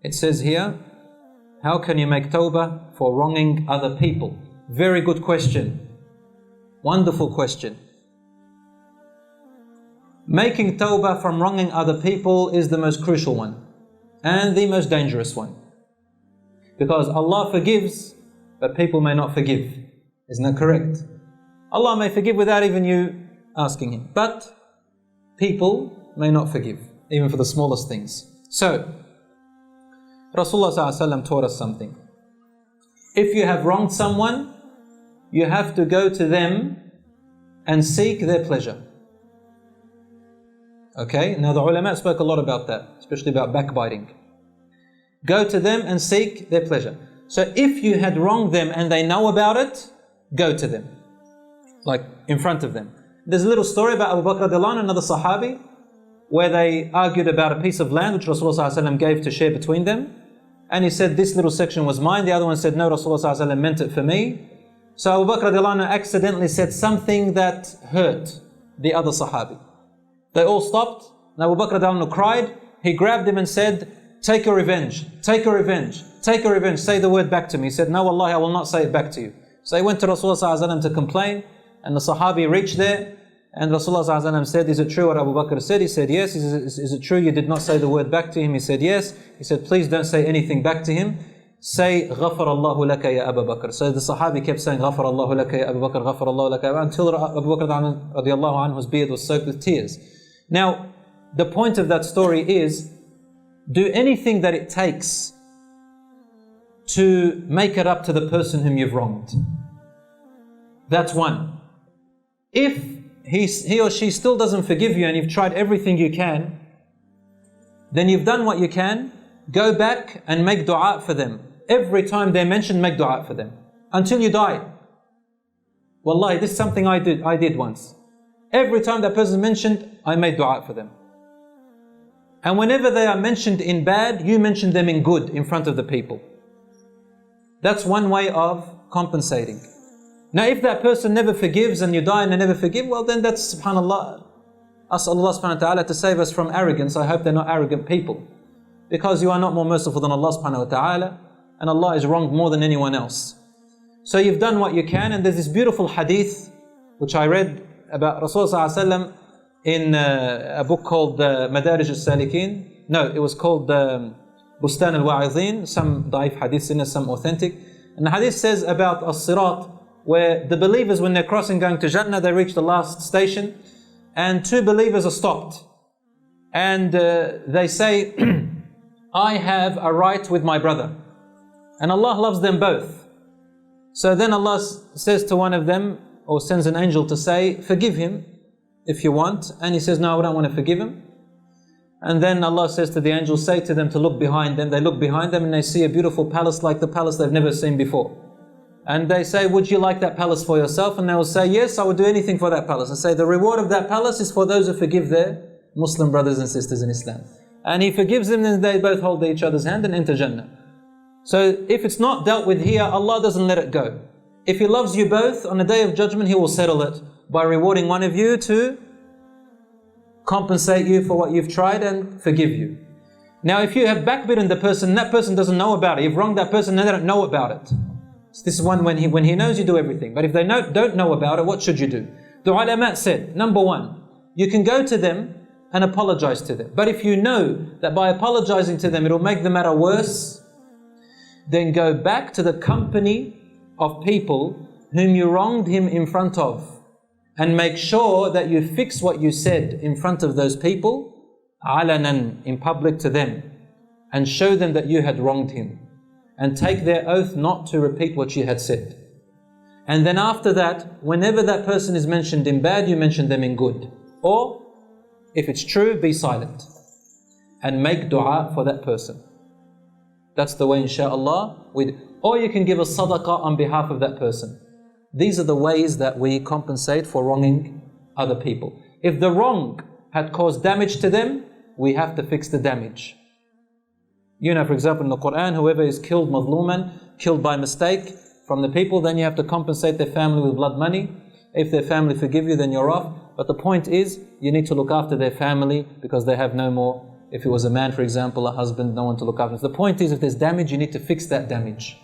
It says here, how can you make tawbah for wronging other people? Very good question. Wonderful question. Making tawbah from wronging other people is the most crucial one and the most dangerous one. Because Allah forgives, but people may not forgive. Isn't that correct? Allah may forgive without even you asking Him, but people may not forgive, even for the smallest things. So, Rasulullah ﷺ taught us something. If you have wronged someone, you have to go to them and seek their pleasure. Okay, now the ulama spoke a lot about that, especially about backbiting. Go to them and seek their pleasure. So if you had wronged them and they know about it, go to them, like in front of them. There's a little story about Abu Bakr radiallahu anhu, another Sahabi, where they argued about a piece of land which Rasulullah ﷺ gave to share between them. And he said, this little section was mine. The other one said, no, Rasulullah ﷺ meant it for me. So Abu Bakr radiallahu anhu accidentally said something that hurt the other Sahabi. They all stopped. Now Abu Bakr radiallahu anhu cried. He grabbed him and said, take your revenge, take your revenge, take your revenge, say the word back to me. He said, no, wallahi, I will not say it back to you. So he went to Rasulullah ﷺ to complain, and the Sahabi reached there, and Rasulullah ﷺ said, is it true what Abu Bakr said? He said, yes. He said, is it true you did not say the word back to him? He said, yes. He said, please don't say anything back to him. Say, غَفَرَ اللَّهُ لَكَ يَا أَبَا بَكْر. So the Sahabi kept saying, غَفَرَ اللَّهُ لَكَ يَا أَبَا بَكْر, غَفَرَ اللَّهُ لَكَ يَا أَبَا, until Abu Bakr radiallahu anhu's beard was soaked with tears. Now, the point of that story is, do anything that it takes to make it up to the person whom you've wronged. That's one. If he or she still doesn't forgive you and you've tried everything you can, then you've done what you can. Go back and make dua for them. Every time they're mentioned, make dua for them until you die. Wallahi, this is something I did once. Every time that person mentioned, I made dua for them. And whenever they are mentioned in bad, you mention them in good in front of the people. That's one way of compensating. Now if that person never forgives and you die and they never forgive, well then that's, subhanAllah, ask Allah subhanahu wa ta'ala to save us from arrogance. I hope they're not arrogant people. Because you are not more merciful than Allah subhanahu wa ta'ala, and Allah is wronged more than anyone else. So you've done what you can, and there's this beautiful hadith which I read about Rasulullah sallallahu alaihi wasallam in a book called Madarij al-Salikin. No, it was called Bustan al-Wa'idhin. Some daif hadiths in it, some authentic. And the hadith says about as-sirat, where the believers, when they're crossing going to Jannah, they reach the last station, and two believers are stopped. And they say, I have a right with my brother. And Allah loves them both. So then Allah says to one of them, or sends an angel to say, forgive him if you want. And he says, no, I don't want to forgive him. And then Allah says to the angel, say to them to look behind them. They look behind them and they see a beautiful palace like the palace they've never seen before. And they say, would you like that palace for yourself? And they will say, yes, I would do anything for that palace. And say, the reward of that palace is for those who forgive their Muslim brothers and sisters in Islam. And he forgives them, and they both hold each other's hand and enter Jannah. So if it's not dealt with here, Allah doesn't let it go. If He loves you both, on the Day of Judgment He will settle it by rewarding one of you to compensate you for what you've tried and forgive you. Now if you have backbitten the person, that person doesn't know about it, you've wronged that person and they don't know about it. So this is one when he knows, you do everything. But if they don't know about it, what should you do? The ulama said, number one, you can go to them and apologize to them. But if you know that by apologizing to them it will make the matter worse, then go back to the company of people whom you wronged him in front of, and make sure that you fix what you said in front of those people, alanan, in public to them, and show them that you had wronged him, and take their oath not to repeat what you had said. And then after that, whenever that person is mentioned in bad, you mention them in good. Or, if it's true, be silent and make dua for that person. That's the way, inshaAllah. Or you can give a sadaqah on behalf of that person. These are the ways that we compensate for wronging other people. If the wrong had caused damage to them, we have to fix the damage. You know, for example, in the Quran, whoever is killed mazluman, killed by mistake from the people, then you have to compensate their family with blood money. If their family forgive you, then you're off. But the point is, you need to look after their family because they have no more If it was a man, for example, a husband, no one to look after. The point is, if there's damage, you need to fix that damage.